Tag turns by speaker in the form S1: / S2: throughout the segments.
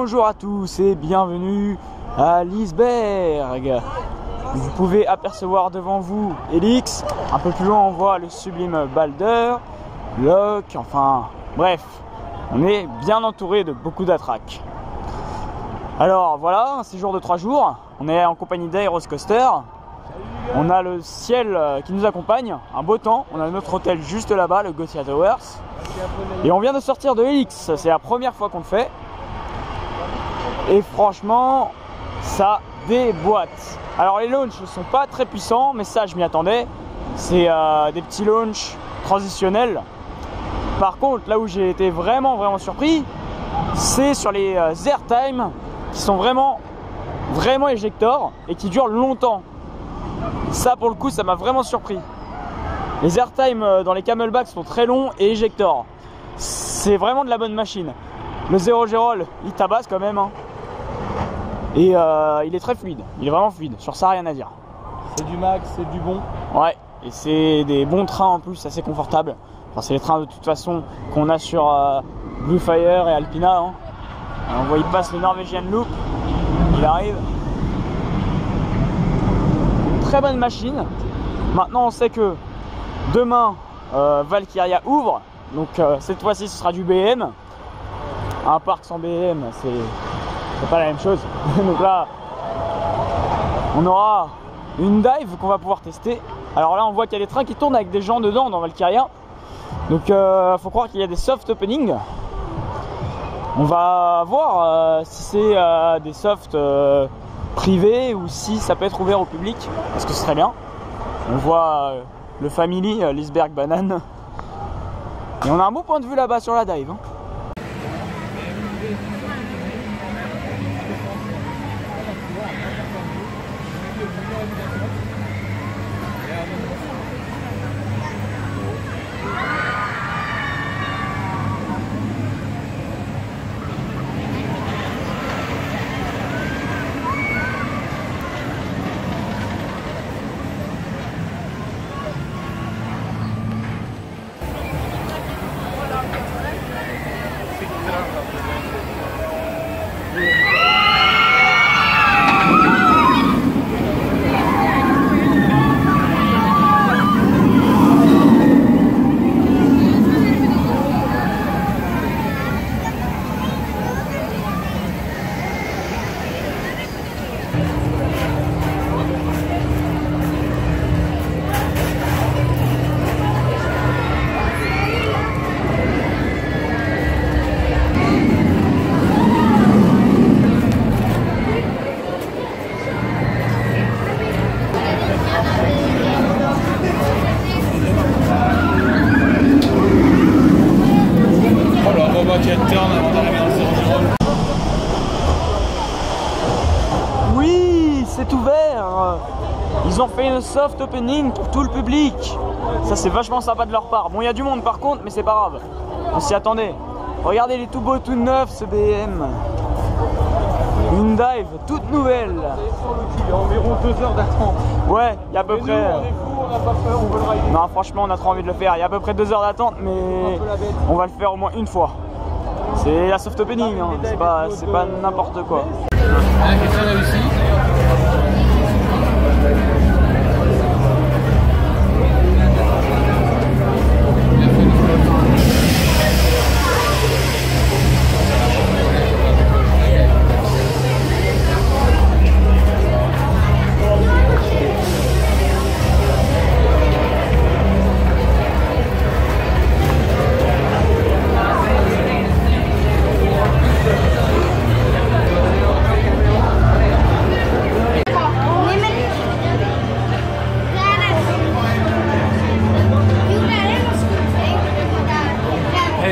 S1: Bonjour à tous et bienvenue à Liseberg. Vous pouvez apercevoir devant vous Helix. Un peu plus loin on voit le sublime Balder, Locke, enfin bref. On est bien entouré de beaucoup d'attracs. Alors voilà, un séjour de 3 jours. On est en compagnie d'Aeroscoaster. On a le ciel qui nous accompagne, un beau temps. On a notre hôtel juste là-bas, le Gothia Towers. Et on vient de sortir de Helix. C'est la première fois qu'on le fait. Et franchement, ça déboîte. Alors les launchs ne sont pas très puissants, mais ça je m'y attendais. C'est des petits launchs transitionnels. Par contre, là où j'ai été vraiment surpris, c'est sur les airtime qui sont vraiment éjectors et qui durent longtemps. Ça pour le coup, ça m'a vraiment surpris. Les airtime dans les camelbacks sont très longs et éjectors. C'est vraiment de la bonne machine. Le Zero G-Roll, il tabasse quand même, hein. Et il est très fluide, il est vraiment fluide, sur ça rien à dire.
S2: C'est du max, c'est du bon.
S1: Ouais, et c'est des bons trains en plus, assez confortables. Enfin, c'est les trains de toute façon qu'on a sur Blue Fire et Alpina, hein. On voit il passe le Norwegian Loop, il arrive. Très bonne machine. Maintenant on sait que demain Valkyria ouvre, donc cette fois-ci ce sera du BM. Un parc sans BM, c'est pas la même chose. Donc là, on aura une dive qu'on va pouvoir tester. Alors là, on voit qu'il y a des trains qui tournent avec des gens dedans dans Valkyria. Donc, faut croire qu'il y a des soft openings. On va voir si c'est des softs privés ou si ça peut être ouvert au public, parce que ce serait bien. On voit le Family, Liseberg Banane. Et on a un beau point de vue là-bas sur la dive, hein. Oui, c'est ouvert. Ils ont fait une soft opening pour tout le public. Ça c'est vachement sympa de leur part. Bon, il y a du monde par contre, mais c'est pas grave. On s'y attendait. Regardez, il est tout beau, tout neuf ce BM. Une dive toute nouvelle.
S2: Il y a environ 2 heures d'attente.
S1: Ouais, il y a à peu près.
S2: Nous, on est fous, on n'a pas peur, on veut le rider.
S1: Non, franchement, on a trop envie de le faire. Il y a à peu près 2 heures d'attente, mais on va le faire au moins une fois. C'est la soft opening, hein. C'est pas n'importe quoi.
S2: Un qui est très réussi.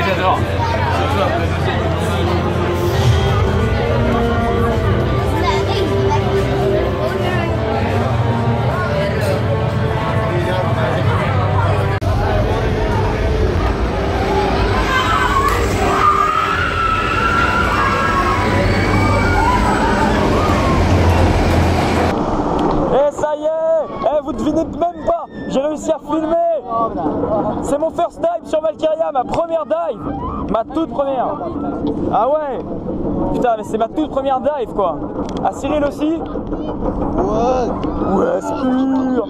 S1: J'adore. Et ça y est, vous devinez même pas, j'ai réussi à filmer. C'est mon first dive sur Valkyria, ma première dive, ma toute première. Ah ouais. Putain, mais c'est ma toute première dive quoi. Ah, Cyril aussi? Ouais, c'est pur.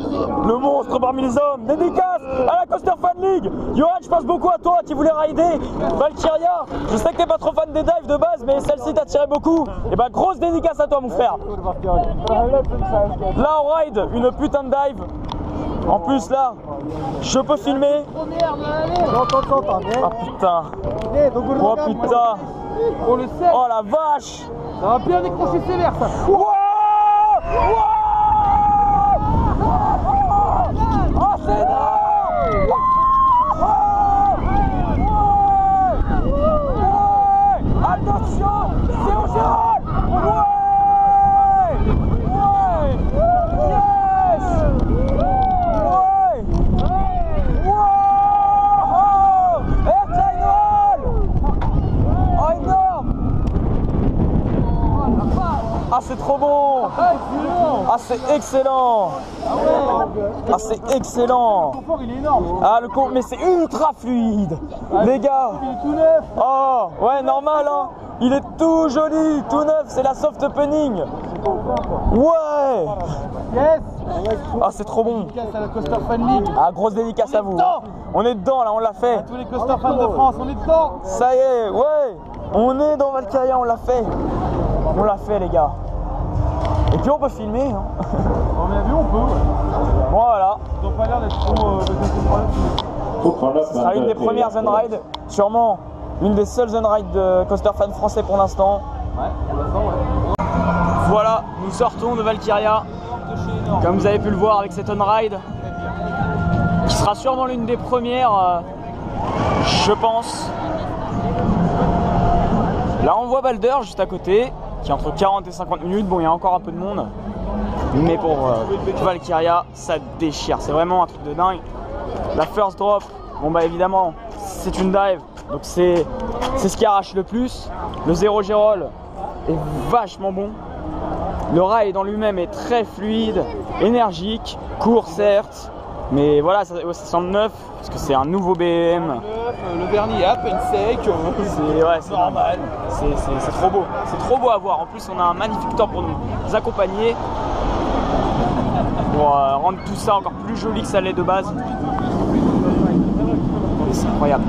S1: Le monstre parmi les hommes. Dédicace à la Coaster Fan League. Johan, je pense beaucoup à toi qui voulais rider Valkyria. Je sais que t'es pas trop fan des dives de base, mais celle-ci t'a tiré beaucoup. Et bah, grosse dédicace à toi, mon frère. Là, on ride une putain de dive. En plus, là, je peux filmer. Ah putain. Oh putain.
S2: On le sait.
S1: Oh la vache.
S2: Ça va bien décrocher sévère ça.
S1: Wow. Wow. Oh, c'est énorme. Attention, c'est au Gérald. Yes. Ah, c'est trop bon! Ah, c'est excellent! Ah, c'est excellent!
S2: Le confort il est énorme.
S1: Ah, le con, mais c'est ultra fluide! Les gars!
S2: Il est tout neuf.
S1: Oh, ouais, normal, hein! Il est tout joli, tout neuf, c'est la soft opening! Ouais!
S2: Yes.
S1: Ah, c'est trop bon!
S2: Dédicace à la Coaster Fan League.
S1: Ah, grosse dédicace à vous! On est dedans, là, on l'a fait!
S2: Tous les coaster fans de France, on est dedans.
S1: Ça y est, ouais! On est dans Valkyria, on l'a fait! On l'a fait, les gars! Et puis on peut filmer, hein.
S2: On a vu, on peut. Ouais.
S1: Voilà.
S2: Ils ont pas l'air d'être trop.
S1: Ce sera une des premières Zone Ride, sûrement une des seules Zone Ride de Coaster Fan français pour l'instant.
S2: Ouais, on va ouais.
S1: Voilà, nous sortons de Valkyria, comme vous avez pu le voir avec cette Zone Ride, qui sera sûrement l'une des premières, je pense. Là on voit Balder juste à côté, qui est entre 40 et 50 minutes. Bon, il y a encore un peu de monde, mais pour Valkyria, ça déchire. C'est vraiment un truc de dingue. La first drop, bon bah évidemment, c'est une dive, donc c'est ce qui arrache le plus. Le 0 G-roll est vachement bon. Le ride en lui-même est très fluide, énergique, court certes, mais voilà, ça sent le neuf, parce que c'est un nouveau BM.
S2: Le vernis est à peine sec.
S1: C'est normal. C'est trop beau. C'est trop beau à voir. En plus, on a un magnifique temps pour nous accompagner. Pour rendre tout ça encore plus joli que ça l'est de base. C'est incroyable.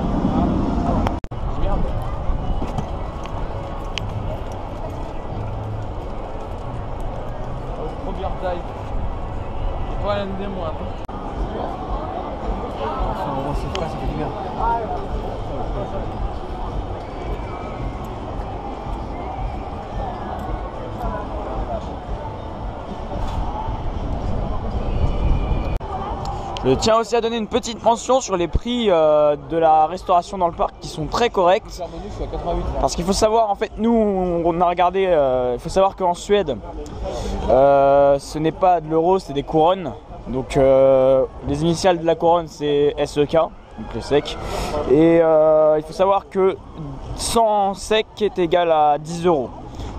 S2: Première dive. Pas l'une des moindres. C'est frais, ça fait du bien.
S1: Je tiens aussi à donner une petite mention sur les prix de la restauration dans le parc qui sont très corrects. Parce qu'il faut savoir, en fait, nous on a regardé, il faut savoir qu'en Suède, ce n'est pas de l'euro, c'est des couronnes. Donc les initiales de la couronne c'est SEK, donc le sec. Et il faut savoir que 100 sec est égal à 10 €. Donc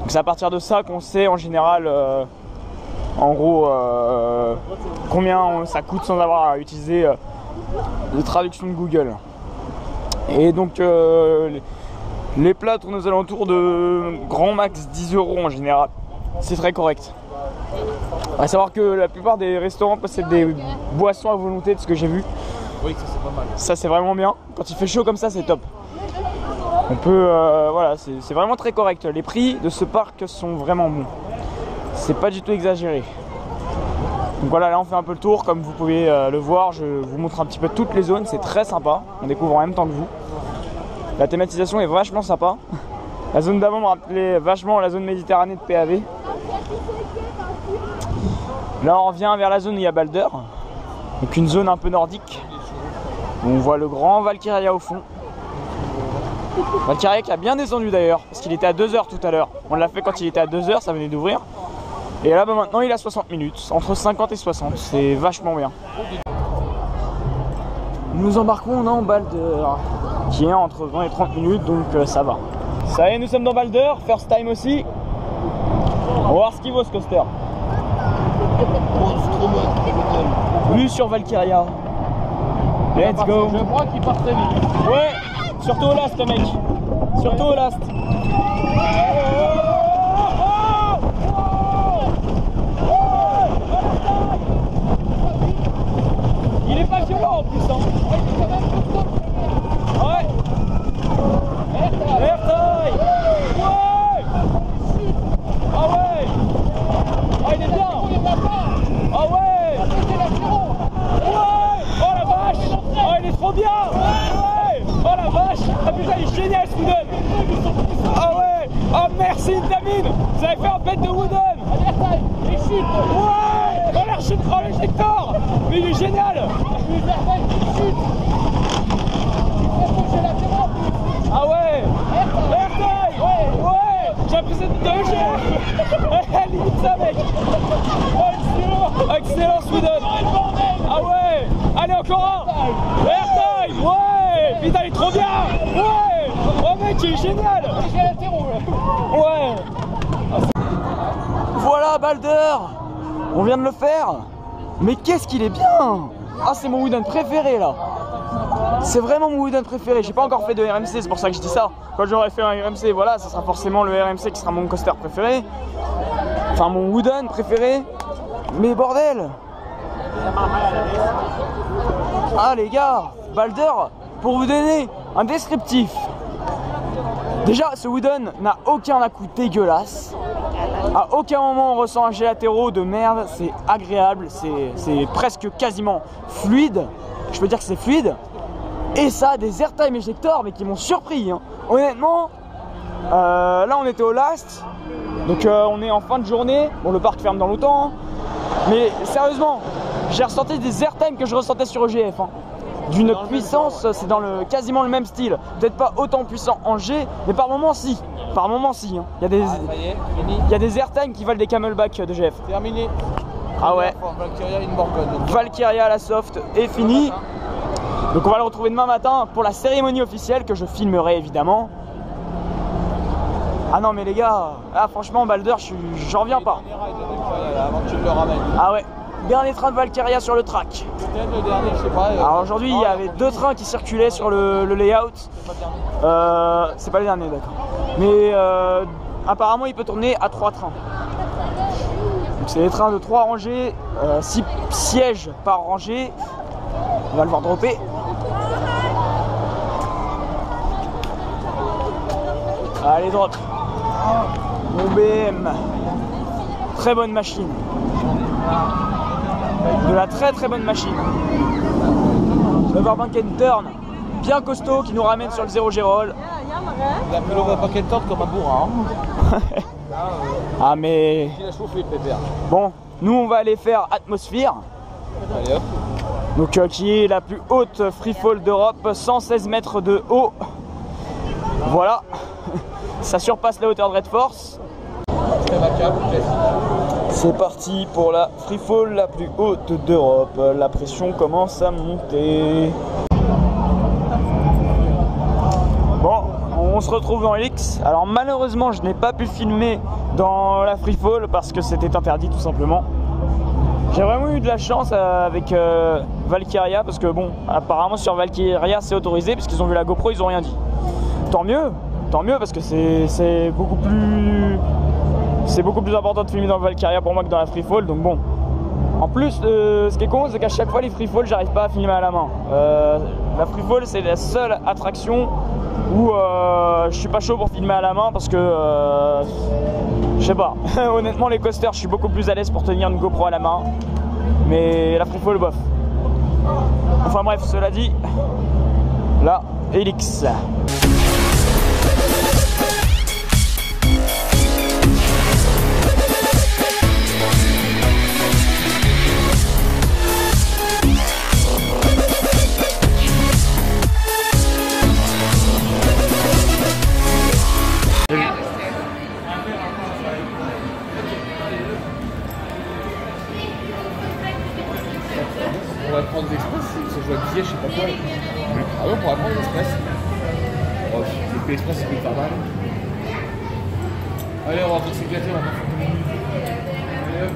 S1: c'est à partir de ça qu'on sait en général en gros combien ça coûte sans avoir à utiliser les traductions de Google. Et donc les plats tournent aux alentours de grand max 10 € en général. C'est très correct. À savoir que la plupart des restaurants possèdent des boissons à volonté, de ce que j'ai vu.
S2: Oui, ça c'est pas mal.
S1: Ça c'est vraiment bien. Quand il fait chaud comme ça, c'est top. On peut, voilà, c'est vraiment très correct. Les prix de ce parc sont vraiment bons. C'est pas du tout exagéré. Donc voilà, là on fait un peu le tour. Comme vous pouvez le voir, je vous montre un petit peu toutes les zones. C'est très sympa. On découvre en même temps que vous. La thématisation est vachement sympa. La zone d'avant me rappelait vachement la zone Méditerranée de PAV. Là on revient vers la zone où il y a Balder, donc une zone un peu nordique. On voit le grand Valkyria au fond. Valkyria qui a bien descendu d'ailleurs, parce qu'il était à 2 h tout à l'heure. On l'a fait quand il était à 2 h, ça venait d'ouvrir. Et là bah, maintenant il a 60 minutes, entre 50 et 60, c'est vachement bien. Nous embarquons dans Balder, qui est entre 20 et 30 minutes, donc ça va. Ça y est, nous sommes dans Balder, first time aussi. On va voir ce qu'il vaut ce coaster. Vue sur Valkyria. Let's go.
S2: Je crois qu'il part très vite.
S1: Ouais, surtout au last mec. Surtout au last. en plus, hein. Ouais. Airtail. Ouais. Ah ouais. Ah il est bien. Ah ouais. Ouais. Oh la vache. Oh il est trop bien. Ouais. Oh la vache. Ah putain il est génial ce Wooden. Ah ouais. Oh merci Vitamine. Vous avez fait un bête de Wooden.
S2: Il chute.
S1: Ouais. Oh l'éjecteur. Mais il est génial. Ah ouais. Airtail. Ouais. J'ai l'impression de GF. Limite ça mec. Excellent Sweden. Ah ouais. Allez encore un. Airtail. Ouais. Putain il est trop bien. Ouais. Oh mec il est génial. Ouais. Voilà Balder. On vient de le faire. Mais qu'est-ce qu'il est bien. Ah c'est mon Wooden préféré là. C'est vraiment mon Wooden préféré. J'ai pas encore fait de RMC, c'est pour ça que je dis ça. Quand j'aurai fait un RMC, voilà, ça sera forcément le RMC qui sera mon coaster préféré. Enfin mon Wooden préféré. Mais bordel. Ah les gars, Balder, pour vous donner un descriptif. Déjà, ce Wooden n'a aucun à-coup dégueulasse. À aucun moment on ressent un jet latéraux de merde. C'est agréable, c'est presque quasiment fluide. Je peux dire que c'est fluide. Et ça a des airtime éjecteurs mais qui m'ont surpris hein. Honnêtement là on était au last. Donc on est en fin de journée. Bon le parc ferme dans longtemps hein. Mais sérieusement j'ai ressenti des airtime que je ressentais sur EGF hein. D'une puissance, c'est dans quasiment le même style. Peut-être pas autant puissant en G, mais par moments si. Par moments si hein. Il y a des airtime qui valent des camelback de GF.
S2: Terminé.
S1: Ah ouais.
S2: Valkyria Inborg.
S1: Valkyria à la soft est fini. Donc on va le retrouver demain matin pour la cérémonie officielle que je filmerai évidemment. Ah non mais les gars, ah franchement Balder, j'en reviens pas.
S2: Avant que tu le ramènes.
S1: Ah ouais, dernier train de Valkyria sur le track.
S2: Peut-être le dernier, je sais pas.
S1: Alors aujourd'hui il y avait deux trains qui circulaient sur le layout. C'est pas le dernier d'accord. Mais apparemment il peut tourner à 3 trains. Donc c'est des trains de 3 rangées, 6 sièges par rangée. On va le voir dropper. Allez drop. Mon BM. Très bonne machine. De la très bonne machine. L'overbank and turn. Bien costaud qui nous ramène sur le 0 G-roll.
S2: Il a fait l'overbank and turn comme un bourrin.
S1: Ah mais...
S2: Il a chauffé le pépère.
S1: Bon, nous on va aller faire Atmosphere.
S2: Allez hop.
S1: Donc qui est la plus haute freefall d'Europe, 116 mètres de haut. Voilà, ça surpasse la hauteur de Red Force. C'est parti pour la freefall la plus haute d'Europe. La pression commence à monter. Bon, on se retrouve dans Helix. Alors malheureusement, je n'ai pas pu filmer dans la freefall parce que c'était interdit tout simplement. J'ai vraiment eu de la chance avec Valkyria parce que bon, apparemment sur Valkyria c'est autorisé puisqu'ils ont vu la GoPro, ils ont rien dit. Tant mieux parce que c'est beaucoup plus important de filmer dans Valkyria pour moi que dans la freefall. Donc bon, en plus ce qui est con c'est qu'à chaque fois les freefall j'arrive pas à filmer à la main. La freefall c'est la seule attraction où je suis pas chaud pour filmer à la main parce que je sais pas, honnêtement les coasters je suis beaucoup plus à l'aise pour tenir une GoPro à la main. Mais la freefall bof. Enfin bref, cela dit, là, Helix.
S2: On va prendre l'express, ça joue à billet, je sais pas quoi. Ah ouais, on pourra prendre l'express. Oh, le express, c'est pas mal. Allez, on va s'éclater, on va faire comme une minute. Allez hop.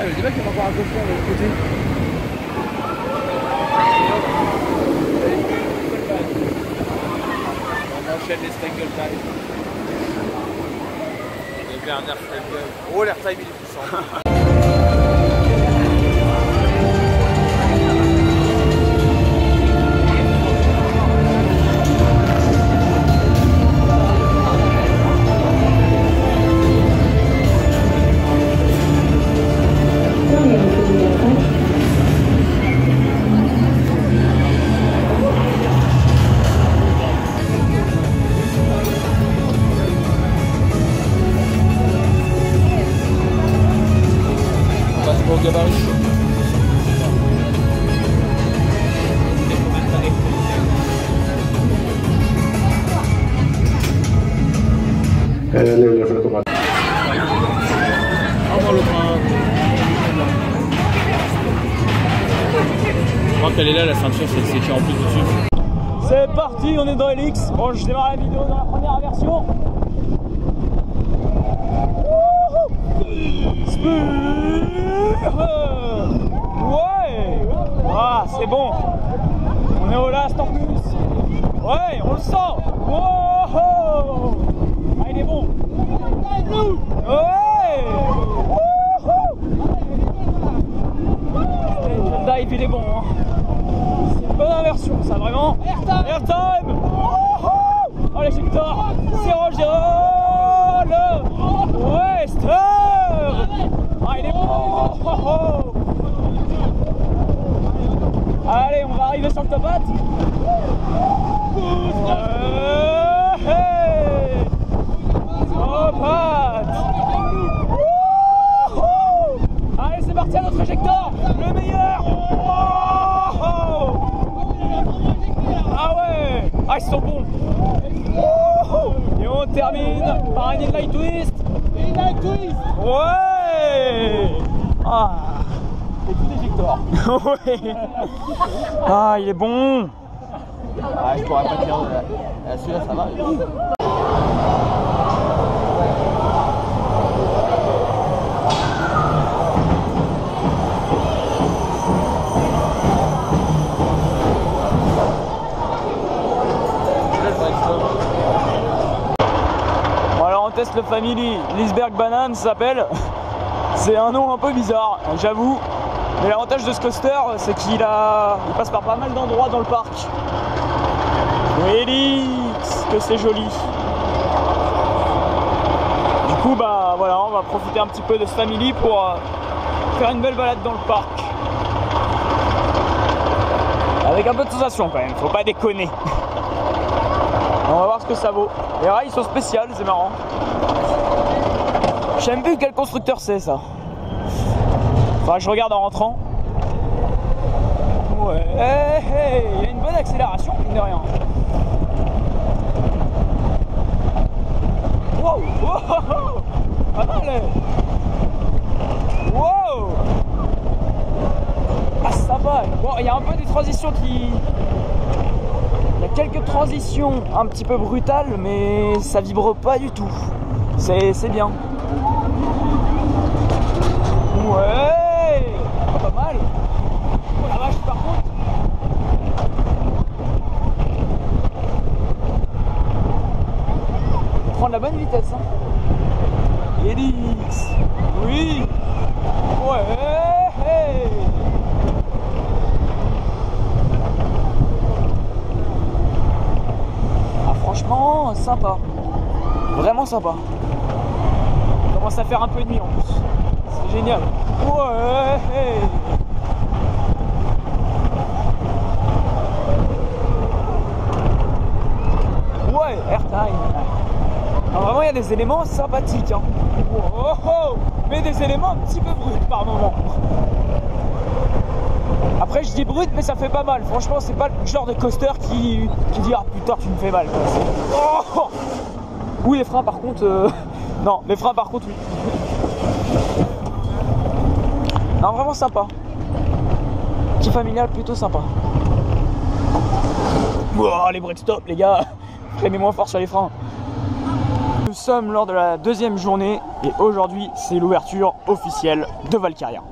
S2: le débat qu'il y a encore un coffre de l'autre côté. On enchaîne les Stengel Time. Et Werner Stengel. Oh, l'airtime il est puissant.
S3: Je crois qu'elle est là, la ceinture, c'est écrit en plus dessus.
S1: C'est parti, on est dans LX. Bon, je démarre la vidéo dans la première version. Ouais. Ah, c'est bon. On est au last en plus. Ouais, on le sent. Wow. Ah, il est bon. Ouais. Le dive, il est bon. Hein. C'est une bonne inversion, ça, vraiment. Airtime. Oh, l'éjecteur. C'est Roger. Ouais, stop. Ah, il est bon. Allez, on va arriver sur le top hat. Top hat. Allez, c'est parti à notre éjecteur. Le meilleur. Ah ouais. Ah, ils sont bons. Et on termine par un inline twist. Inline twist. Ouais. Ah. Et tout d'éjecteur. Ouais. Ah, il est bon.
S2: Ah, je pourrais pas dire. Celui-là, ça va.
S1: Bon, alors on teste le Family Liseberg Banane, ça s'appelle. C'est un nom un peu bizarre, j'avoue. Mais l'avantage de ce coaster, c'est qu'il passe par pas mal d'endroits dans le parc. Félix, que c'est joli. Du coup, bah voilà, on va profiter un petit peu de ce Family pour faire une belle balade dans le parc. Avec un peu de sensation quand même, faut pas déconner. On va voir ce que ça vaut. Les rails sont spéciales, c'est marrant. Je sais même plus quel constructeur c'est ça. Enfin, je regarde en rentrant. Ouais, il y a une bonne accélération, mine de rien. Wow, wow, pas mal. Wow. Ah, ça va. Bon, il y a un peu des transitions qui... Il y a quelques transitions un petit peu brutales, mais ça vibre pas du tout. C'est bien. Ouais. Pas mal. Oh la vache, par contre. Prendre la bonne vitesse. Hein. Elix. Oui. Ouais. Ah, franchement, sympa. Vraiment sympa. Il commence à faire un peu de nuit en plus. C'est génial. Ouais. Ouais, airtime. Alors vraiment, il y a des éléments sympathiques. Hein. Oh, mais des éléments un petit peu bruts par moment. Après, je dis brut, mais ça fait pas mal. Franchement, c'est pas le genre de coaster qui dit ah putain, tu me fais mal. Oh. Oui, les freins par contre. Non, les freins par contre, oui. Non, vraiment sympa. Petit familial plutôt sympa. Wow, les break stop, les gars. Freinez moins fort sur les freins. nous sommes lors de la deuxième journée et aujourd'hui c'est l'ouverture officielle de Valkyria.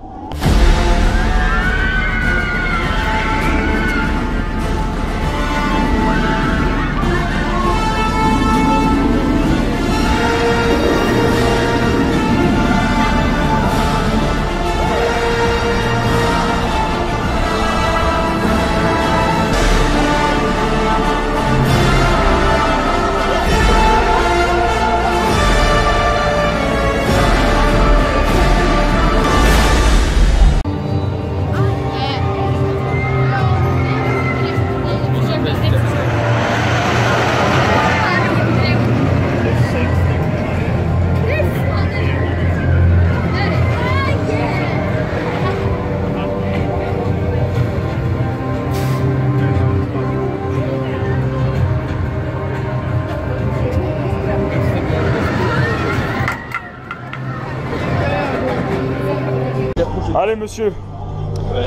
S1: Allez monsieur,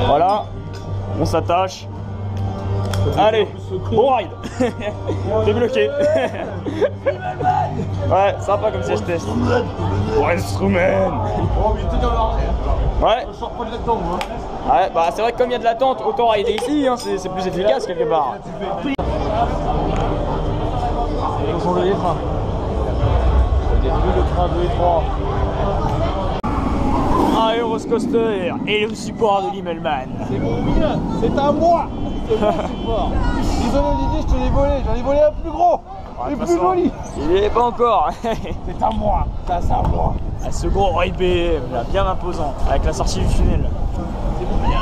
S1: voilà, on s'attache. Allez, bon ride. T'es bloqué. Ouais, sympa comme siège test. Instrument. Ouais. Ouais, bah c'est vrai que comme il y a de l'attente, autant rider ici, hein, c'est plus efficace quelque part.
S2: On change les freins. Le train 2 et 3.
S1: Un Euroscoster et le support de l'Immelman.
S2: C'est mon bien, c'est à moi. C'est mon support. Désolé Olivier, je te l'ai volé, j'en ai volé un plus gros. Et plus joli.
S1: Il n'y est pas encore.
S2: C'est à moi, ça c'est à moi.
S1: Ah, ce gros IBM, là, bien imposant, avec la sortie du tunnel.
S2: C'est mon bien.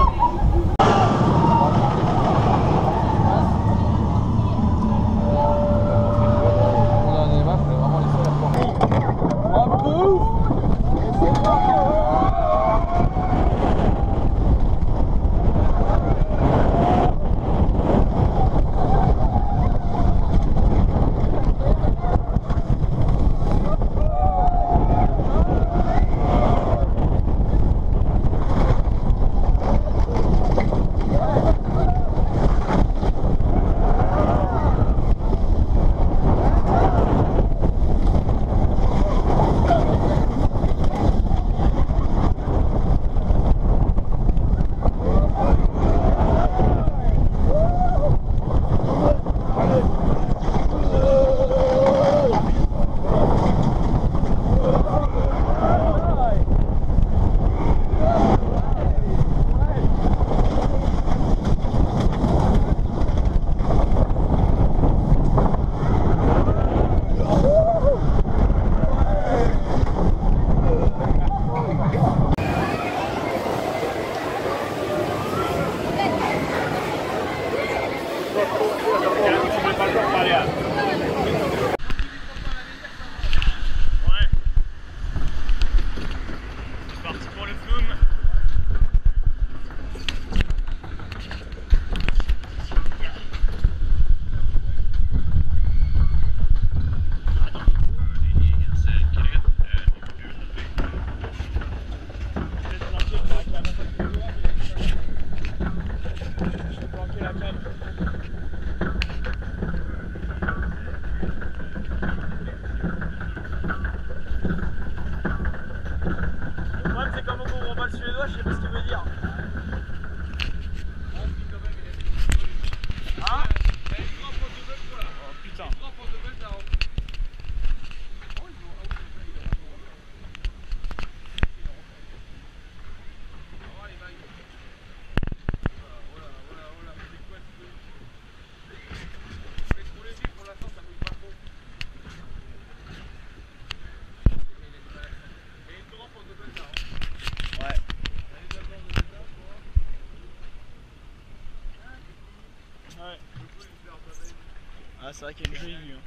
S1: Ah, c'est vrai qu'il y a une jolie vue. Hein.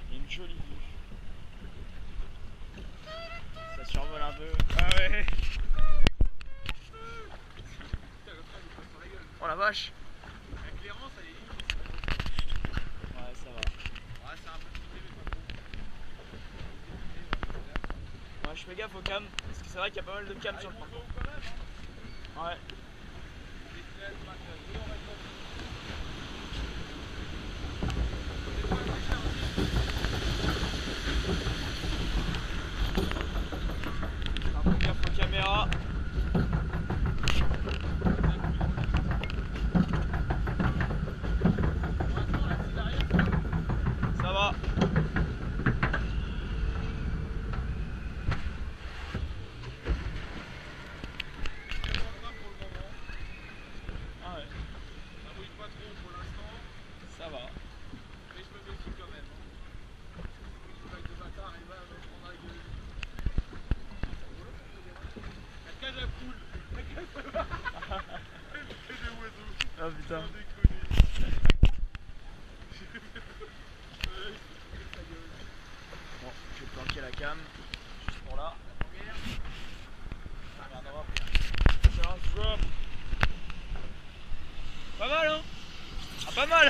S1: Il y a une jolie vue. Ça survole un peu. Ah ouais. Oh la vache.
S2: L'éclairance, elle est libre.
S1: Ouais, ça va.
S2: Ouais, c'est un peu compliqué, mais pas trop.
S1: Ouais, je fais gaffe aux cams, parce que c'est vrai qu'il y a pas mal de cams sur le parcours. Ouais. Ah putain. Bon, je vais planquer la cam. Juste pour là. Pas mal hein. Ah pas mal.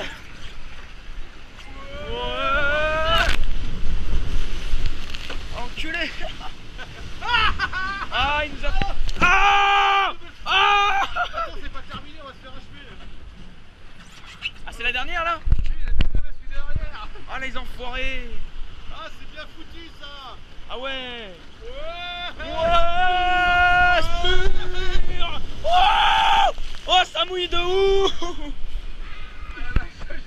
S1: Ouais. Enculé. Ah il nous a... Ah. Ah.
S2: Attends, c'est pas terminé, on va se faire achever.
S1: Ah c'est la dernière là.
S2: Oui, la deuxième, elle suit derrière.
S1: Ah les enfoirés.
S2: Ah, c'est bien foutu ça.
S1: Ah ouais.
S2: Ouais.
S1: Ouais. Spur. Oh, oh ça mouille de ouf.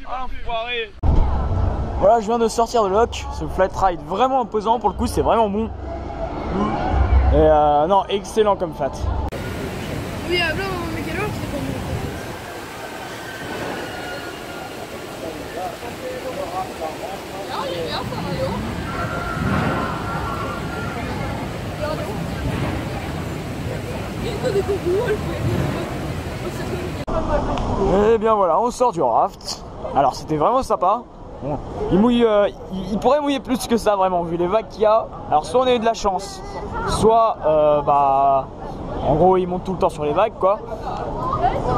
S1: Ah enfoiré. Voilà, je viens de sortir de lock. Ce flat ride vraiment imposant, pour le coup c'est vraiment bon. Et non, excellent comme fat.
S4: Oui, hablo mégalo, c'est comme
S1: Et bien voilà, on sort du raft. Alors c'était vraiment sympa. Bon, il mouille, il pourrait mouiller plus que ça vraiment vu les vagues qu'il y a. Alors soit on a eu de la chance, soit bah en gros il monte tout le temps sur les vagues quoi.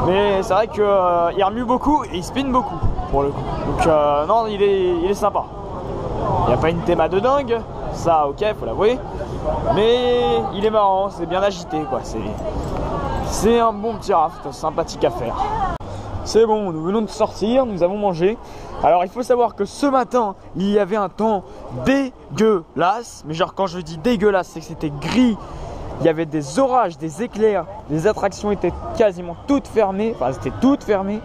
S1: Mais c'est vrai qu'il remue beaucoup et il spin beaucoup pour le coup. Donc non il est sympa. Il n'y a pas une théma de dingue, ça ok faut l'avouer. Mais il est marrant, c'est bien agité quoi. C'est un bon petit raft sympathique à faire. C'est bon, nous venons de sortir, nous avons mangé. Alors il faut savoir que ce matin, il y avait un temps dégueulasse. Mais genre quand je dis dégueulasse, c'est que c'était gris. Il y avait des orages, des éclairs. Les attractions étaient quasiment toutes fermées. Enfin, c'était toutes fermées.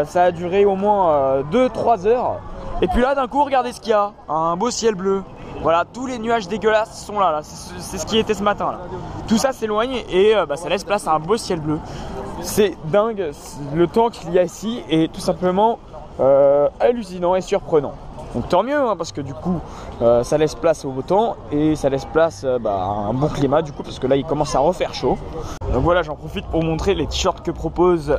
S1: Ça a duré au moins 2-3 heures. Et puis là, d'un coup, regardez ce qu'il y a. Un beau ciel bleu. Voilà, tous les nuages dégueulasses sont là. C'est ce qui était ce matin. Là. Tout ça s'éloigne et ça laisse place à un beau ciel bleu. C'est dingue le temps qu'il y a ici et tout simplement hallucinant et surprenant. Donc tant mieux hein, parce que du coup ça laisse place au beau temps et ça laisse place à un bon climat du coup parce que là il commence à refaire chaud. Donc voilà, j'en profite pour montrer les t-shirts que propose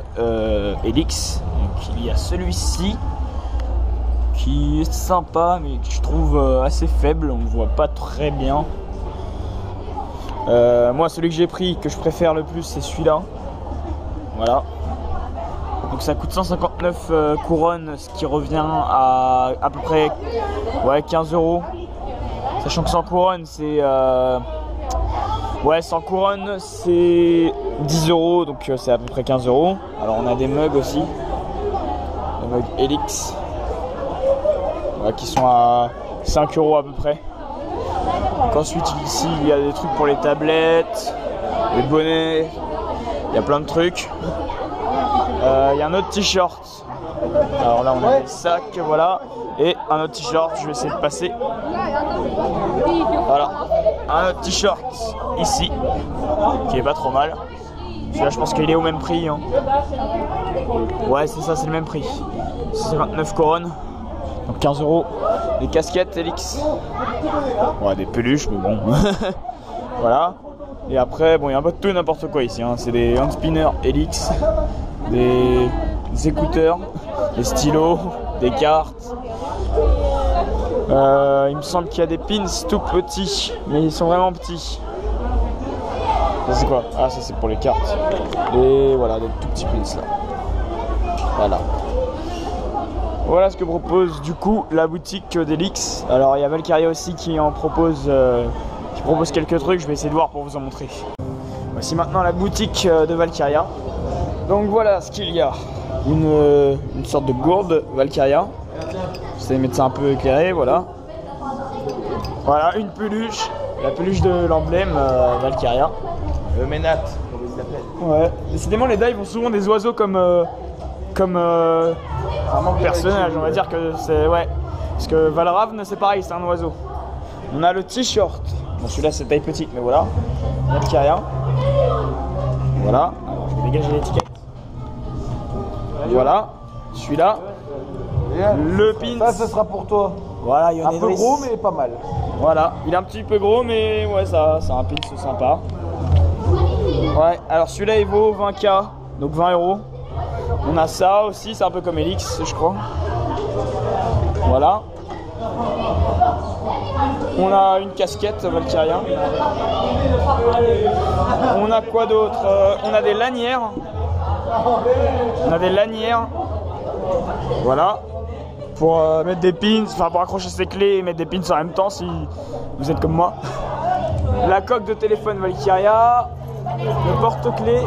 S1: Helix. Donc il y a celui-ci qui est sympa mais que je trouve assez faible, on ne voit pas très bien. Moi celui que j'ai pris que je préfère le plus c'est celui-là. Voilà. Donc ça coûte 159 couronnes, ce qui revient à peu près 15 €. Sachant que 100 couronnes c'est 100 couronnes c'est 10 €, donc c'est à peu près 15 €. Alors on a des mugs aussi, des mugs Helix, qui sont à 5 € à peu près. Donc ensuite ici il y a des trucs pour les tablettes, les bonnets, il y a plein de trucs. Il y a un autre t-shirt. Alors là on a des sacs, voilà. Et un autre t-shirt, je vais essayer de passer. Voilà. Un autre t-shirt ici, qui est pas trop mal. Celui-là je pense qu'il est au même prix. Hein. Ouais c'est ça, c'est le même prix. C'est 29 couronnes. Donc 15 €. Des casquettes Helix. Ouais des peluches mais bon. Voilà. Et après bon il y a un peu de tout et n'importe quoi ici. Hein. C'est des hand spinners Helix. Des écouteurs, des stylos, des cartes. Il me semble qu'il y a des pins tout petits, mais ils sont vraiment petits. Ça c'est quoi? Ah ça c'est pour les cartes. Et voilà des tout petits pins là. Voilà. Voilà ce que propose du coup la boutique d'Helix. Alors il y a Valkyria aussi qui en propose, quelques trucs. Je vais essayer de voir pour vous en montrer. Voici maintenant la boutique de Valkyria. Donc voilà ce qu'il y a, une sorte de gourde Valkyria, j'essaie de mettre ça un peu éclairé, voilà. Voilà une peluche, la peluche de l'emblème Valkyria.
S2: Le Ménat, comme ils l'appellent.
S1: Ouais, décidément les dives ont souvent des oiseaux comme personnage, on va dire que c'est, ouais. Parce que Valravn c'est pareil, c'est un oiseau. On a le t-shirt, bon celui-là c'est taille petite mais voilà, Valkyria. Voilà, alors je vais dégager l'étiquette. Voilà, celui-là, le pin.
S2: Ça sera pour toi.
S1: Voilà, il y en a
S2: un peu gros mais pas mal.
S1: Voilà, il est un petit peu gros mais ouais ça c'est un pin sympa. Ouais, alors celui-là il vaut 20K, donc 20 €. On a ça aussi, c'est un peu comme Helix, je crois. Voilà. On a une casquette Valkyria. On a quoi d'autre? On a des lanières. Voilà. Pour mettre des pins, enfin pour accrocher ses clés et mettre des pins en même temps si vous êtes comme moi. La coque de téléphone Valkyria. Le porte-clés.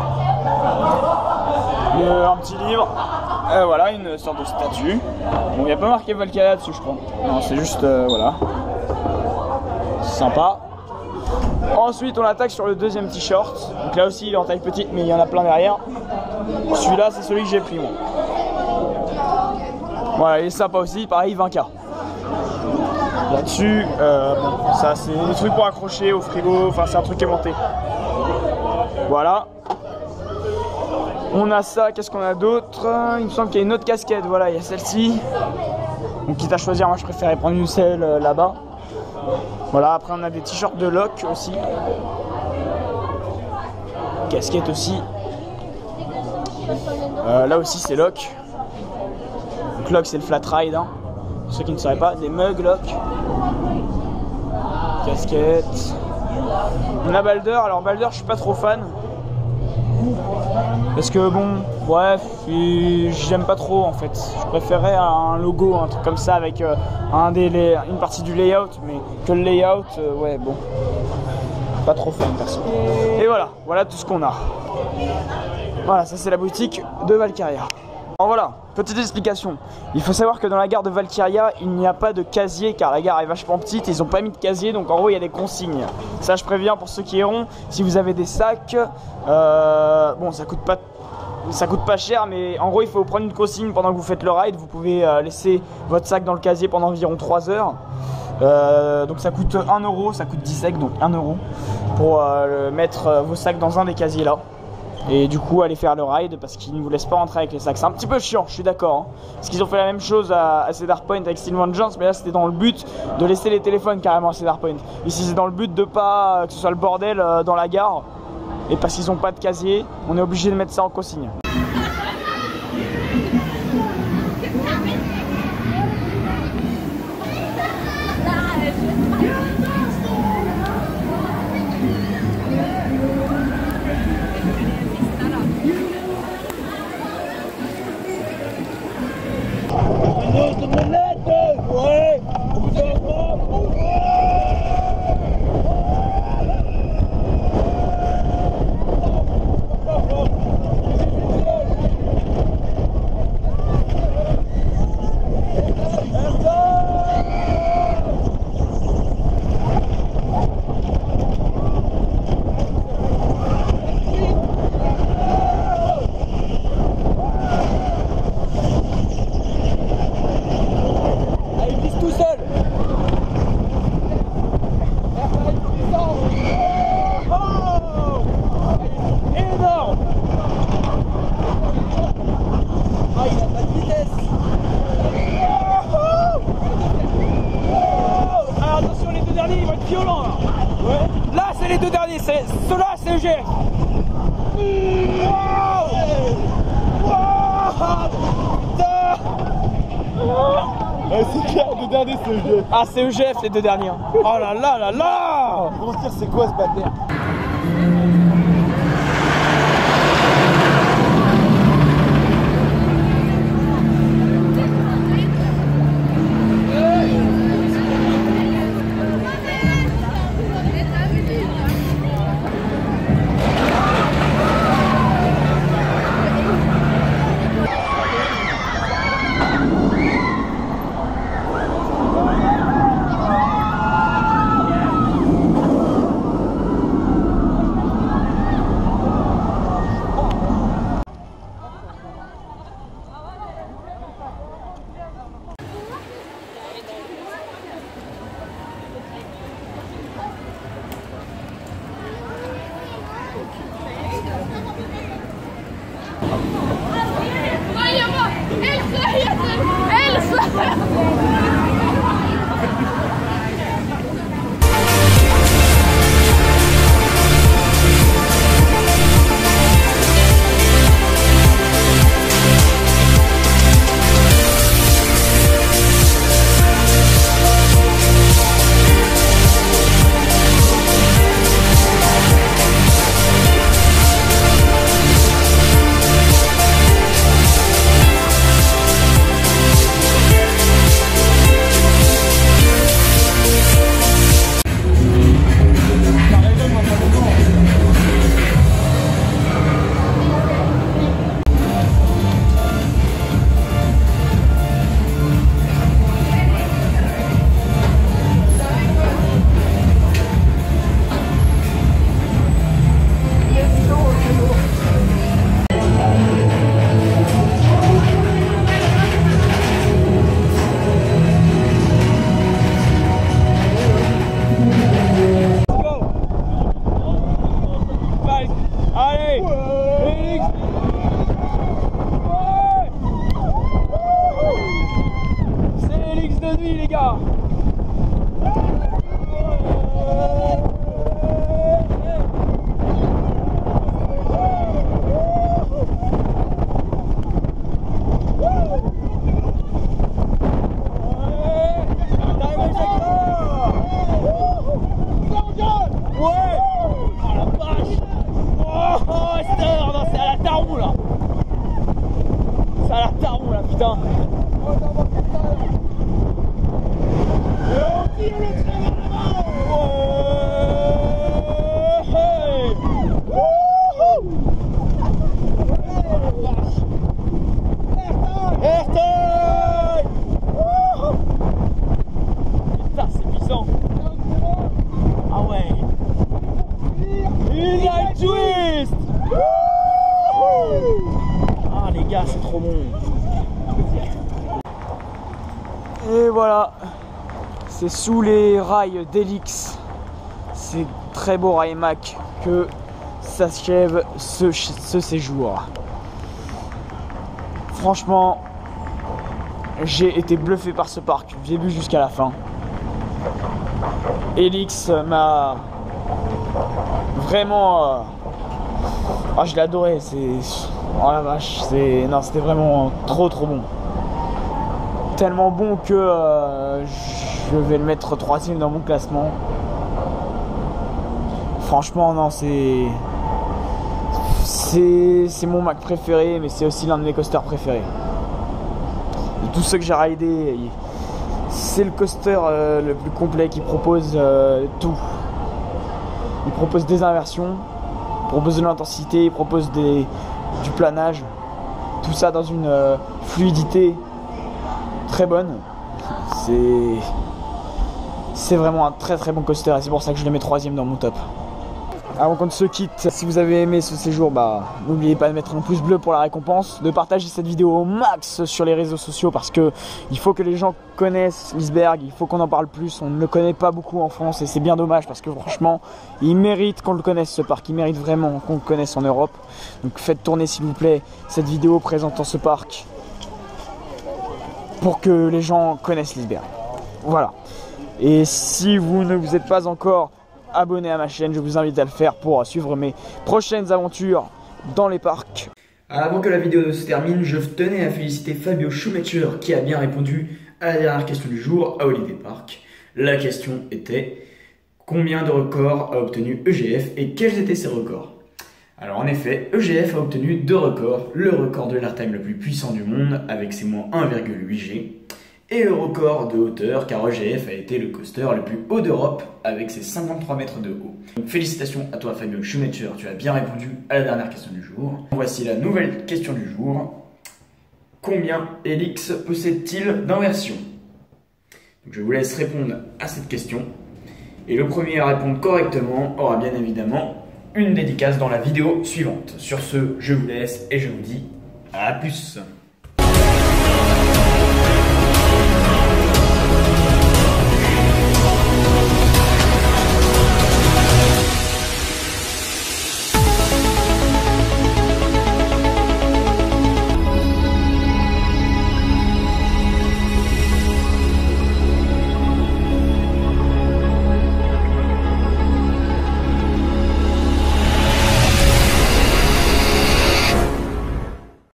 S1: Un petit livre. Voilà, une sorte de statue. Bon, il n'y a pas marqué Valkyria dessus, je crois. Non, c'est juste, voilà. C'est sympa. Ensuite, on attaque sur le deuxième t-shirt. Donc là aussi, il est en taille petite, mais il y en a plein derrière. Celui-là, c'est celui que j'ai pris, moi. Voilà, il est sympa aussi. Pareil, 20K. Là-dessus, bon, ça, c'est des trucs pour accrocher au frigo. Enfin, c'est un truc aimanté. Voilà. On a ça, qu'est-ce qu'on a d'autre? Il me semble qu'il y a une autre casquette, voilà, il y a celle-ci. Donc quitte à choisir, moi je préférais prendre une celle là-bas. Voilà, après on a des t-shirts de Loc aussi. Casquette aussi. Là aussi c'est Loc. Donc Loc c'est le flat ride, hein. Pour ceux qui ne sauraient pas, des mugs Loc. Casquette. On a Balder, alors Balder je suis pas trop fan. Parce que bon, bref, j'aime pas trop en fait. Je préférais un logo, un truc comme ça avec une partie du layout, mais que le layout, ouais bon, pas trop fan perso. Et voilà tout ce qu'on a. Voilà, ça c'est la boutique de Valkyria. Alors voilà, petite explication. Il faut savoir que dans la gare de Valkyria, il n'y a pas de casier car la gare est vachement petite. Ils n'ont pas mis de casier, donc en gros il y a des consignes. Ça je préviens pour ceux qui iront. Si vous avez des sacs, bon ça coûte pas cher, mais en gros il faut prendre une consigne pendant que vous faites le ride. Vous pouvez laisser votre sac dans le casier pendant environ 3 heures. Donc ça coûte 1 €, ça coûte 10 secs, donc 1 € pour mettre vos sacs dans un des casiers là. Et du coup aller faire le ride parce qu'ils ne vous laissent pas rentrer avec les sacs. C'est un petit peu chiant, je suis d'accord, hein. Parce qu'ils ont fait la même chose à Cedar Point avec Steel Vengeance, mais là c'était dans le but de laisser les téléphones carrément à Cedar Point. Ici c'est dans le but de pas que ce soit le bordel dans la gare. Et parce qu'ils n'ont pas de casier, on est obligé de mettre ça en consigne. Là c'est les deux derniers, ceux-là c'est EGF.
S2: C'est clair, les deux derniers c'est EGF.
S1: Ah c'est EGF les deux derniers. Oh là là là là.
S2: Grossir c'est quoi ce bâtard?
S5: Elsa!
S1: taron là, putain. Et on tire le train vers l'avant. Ouais. Wouhou. Ayrton. Wouhou. Putain, c'est puissant. Ah ouais. Midnight Twist. Ah les gars, c'est trop bon. Et voilà, c'est sous les rails d'Helix, ces très beaux rails Mac, que s'achève ce séjour. Franchement, j'ai été bluffé par ce parc du début jusqu'à la fin. Helix m'a vraiment... Ah, je l'ai adoré, oh la vache, c'était vraiment trop bon. Tellement bon que je vais le mettre 3ème dans mon classement. Franchement, non, c'est mon Mac préféré, mais c'est aussi l'un de mes coasters préférés. De tous ceux que j'ai raidés, c'est le coaster le plus complet qui propose tout. Il propose des inversions, il propose de l'intensité, il propose du planage. Tout ça dans une fluidité très bonne. C'est vraiment un très bon coaster et c'est pour ça que je le mets 3ème dans mon top. Avant qu'on ne se quitte, si vous avez aimé ce séjour, n'oubliez pas de mettre un pouce bleu pour la récompense, de partager cette vidéo au max sur les réseaux sociaux parce que il faut que les gens connaissent l'Iceberg, il faut qu'on en parle plus, on ne le connaît pas beaucoup en France et c'est bien dommage parce que franchement, il mérite qu'on le connaisse ce parc, il mérite vraiment qu'on le connaisse en Europe. Donc faites tourner s'il vous plaît cette vidéo présentant ce parc pour que les gens connaissent l'Iceberg. Voilà. Et si vous ne vous êtes pas encore abonné à ma chaîne, je vous invite à le faire pour suivre mes prochaines aventures dans les parcs. Avant que la vidéo se termine, je tenais à féliciter Fabio Schumacher qui a bien répondu à la dernière question du jour à Holiday Park. La question était: combien de records a obtenu EGF et quels étaient ses records? Alors en effet, EGF a obtenu 2 records, le record de l'airtime le plus puissant du monde avec ses moins 1,8 G et le record de hauteur car EGF a été le coaster le plus haut d'Europe avec ses 53 mètres de haut. Donc félicitations à toi Fabio Schumacher, tu as bien répondu à la dernière question du jour. Voici la nouvelle question du jour. Combien Helix possède-t-il d'inversions? Je vous laisse répondre à cette question et le premier à répondre correctement aura bien évidemment une dédicace dans la vidéo suivante. Sur ce, je vous laisse et je vous dis à plus.